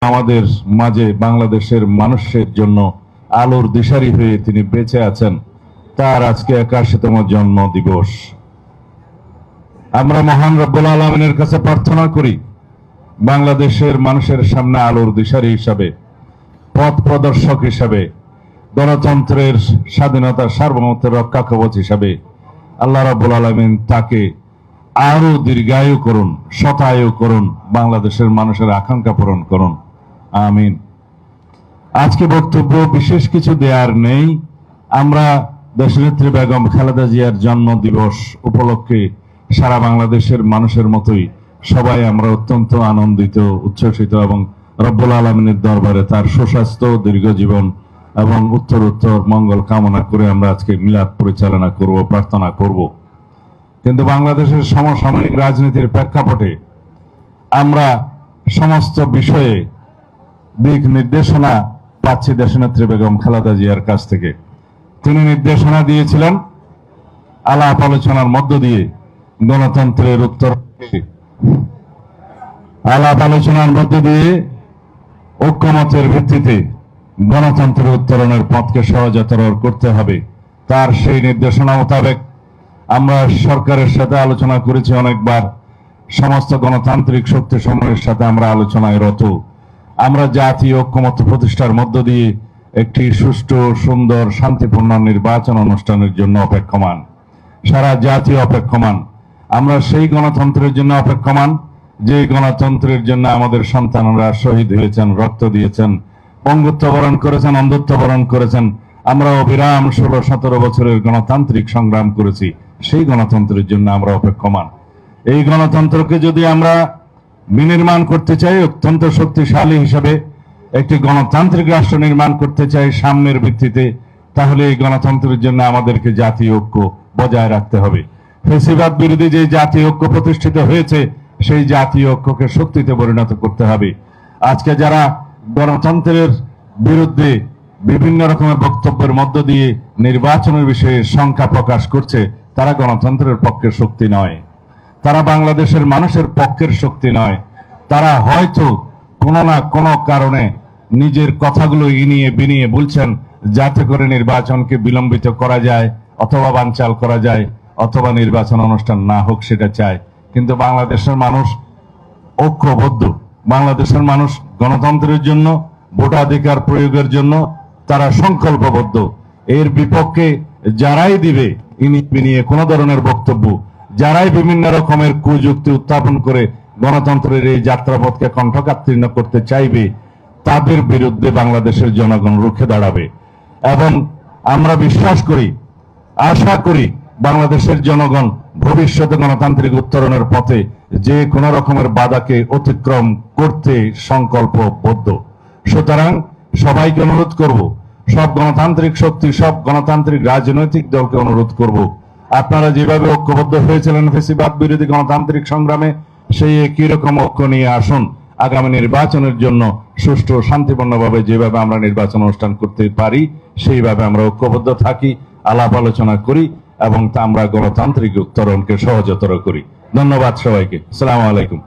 আমাদের মাঝে বাংলাদেশের মানুষের জন্য আলোর দিশারি হয়ে তিনি বেঁচে আছেন, তার আজকে ৮১তম জন্ম দিবস। আমরা মহান রব্বুল আলামিনের কাছে প্রার্থনা করি বাংলাদেশের মানুষের সামনে আলোর দিশারি হিসাবে, পথ প্রদর্শক হিসাবে, গণতন্ত্রের স্বাধীনতার সার্বভৌমত্বের রক্ষা কবচ হিসাবে আল্লাহ রাব্বুল আলামিন তাকে আরো দীর্ঘায়ু করুন, শতায়ু করুন, বাংলাদেশের মানুষের আকাঙ্ক্ষা পূরণ করুন, আমিন। আজকে বক্তব্য বিশেষ কিছু দেওয়ার নেই। আমরা দেশনেত্রী বেগম খালেদা জিয়ার জন্ম দিবস উপলক্ষে সারা বাংলাদেশের মানুষের মতোই সবাই আমরা অত্যন্ত আনন্দিত, উচ্ছ্বসিত এবং রব্বুল আলামিনের দরবারে তার সুস্বাস্থ্য, দীর্ঘ জীবন এবং উত্তরোত্তর মঙ্গল কামনা করে আমরা আজকে মিলাদ পরিচালনা করব, প্রার্থনা করব। কিন্তু বাংলাদেশের সমসাময়িক রাজনীতির প্রেক্ষাপটে আমরা সমস্ত বিষয়ে দিক নির্দেশনা পাচ্ছি দেশনেত্রী বেগম খালেদা জিয়ার কাছ থেকে। তিনি নির্দেশনা দিয়েছিলেন আলাপ আলোচনার মধ্য দিয়ে গণতন্ত্রের আলাপ আলোচনার মধ্য দিয়ে ঐক্যমতের ভিত্তিতে গণতন্ত্রের উত্তরণের পথকে সহজতর করতে হবে। তার সেই নির্দেশনা মোতাবেক আমরা সরকারের সাথে আলোচনা করেছি অনেকবার। সমস্ত গণতান্ত্রিক শক্তি সমূহের সাথে আমরা আলোচনায় রত। আমরা জাতীয় ঐক্যমত্য প্রতিষ্ঠার মধ্য দিয়ে একটি সুষ্ঠু, সুন্দর, শান্তিপূর্ণ নির্বাচন অনুষ্ঠানের জন্য অপেক্ষমান। সারা জাতীয় অপেক্ষমান। আমরা সেই গণতন্ত্রের জন্য অপেক্ষমান যে গণতন্ত্রের জন্য আমাদের সন্তানরা শহীদ হয়েছেন, রক্ত দিয়েছেন, পঙ্গুত্ব বরণ করেছেন, অন্ধত্ব বরণ করেছেন। আমরা অবিরাম ১৬-১৭ বছরের গণতান্ত্রিক সংগ্রাম করেছি। সেই গণতন্ত্রের জন্য আমরা অপেক্ষমান। এই গণতন্ত্রকে যদি আমরা বিনির্মাণ করতে চাই, অত্যন্ত শক্তিশালী হিসাবে একটি গণতান্ত্রিক রাষ্ট্র নির্মাণ করতে চাই সাম্যের ভিত্তিতে, তাহলে এই গণতন্ত্রের জন্য আমাদেরকে জাতীয় ঐক্য বজায় রাখতে হবে। ফ্যাসিবাদ বিরোধী যে জাতীয় ঐক্য প্রতিষ্ঠিত হয়েছে, সেই জাতীয় ঐক্যকে শক্তিতে পরিণত করতে হবে। আজকে যারা গণতন্ত্রের বিরুদ্ধে বিভিন্ন রকমের বক্তব্যের মধ্য দিয়ে নির্বাচনের বিষয়ে শঙ্কা প্রকাশ করছে, তারা গণতন্ত্রের পক্ষের শক্তি নয়, তারা বাংলাদেশের মানুষের পক্ষের শক্তি নয়। তারা হয়তো কোনো না কোনো কারণে নিজের কথাগুলো ইনিয়ে বিনিয়ে বলছেন যাতে করে নির্বাচনকে বিলম্বিত করা যায়, অথবা বানচাল করা যায়, অথবা নির্বাচন অনুষ্ঠান না হোক সেটা চায়। কিন্তু বাংলাদেশের মানুষ ঐক্যবদ্ধ। বাংলাদেশের মানুষ গণতন্ত্রের জন্য, ভোটাধিকার প্রয়োগের জন্য তারা সংকল্পবদ্ধ। এর বিপক্ষে যারাই দিবে ইনিয়ে বিনিয়ে কোনো ধরনের বক্তব্য, যারাই বিভিন্ন রকমের কুযুক্তি উত্থাপন করে গণতন্ত্রের এই যাত্রাপথকে কণ্ঠকাকীর্ণ করতে চাইবে, তাদের বিরুদ্ধে বাংলাদেশের জনগণ রুখে দাঁড়াবে। এবং আমরা বিশ্বাস করি, আশা করি বাংলাদেশের জনগণ ভবিষ্যতে গণতান্ত্রিক উত্তরণের পথে যে কোনো রকমের বাধাকে অতিক্রম করতে সংকল্পবদ্ধ। সুতরাং সবাইকে অনুরোধ করব, সব গণতান্ত্রিক শক্তি, সব গণতান্ত্রিক রাজনৈতিক দলকে অনুরোধ করব, আপনারা যেভাবে ঐক্যবদ্ধ হয়েছিলেন ফ্যাসিবাদ বিরোধী গণতান্ত্রিক সংগ্রামে, সেই একই রকম ঐক্য নিয়ে আসুন আগামী নির্বাচনের জন্য। সুষ্ঠু, শান্তিপূর্ণভাবে যেভাবে আমরা নির্বাচন অনুষ্ঠান করতে পারি, সেইভাবে আমরা ঐক্যবদ্ধ থাকি, আলাপ আলোচনা করি এবং তা আমরা গণতান্ত্রিক উত্তরণকে সহজতর করি। ধন্যবাদ সবাইকে। আসসালামু আলাইকুম।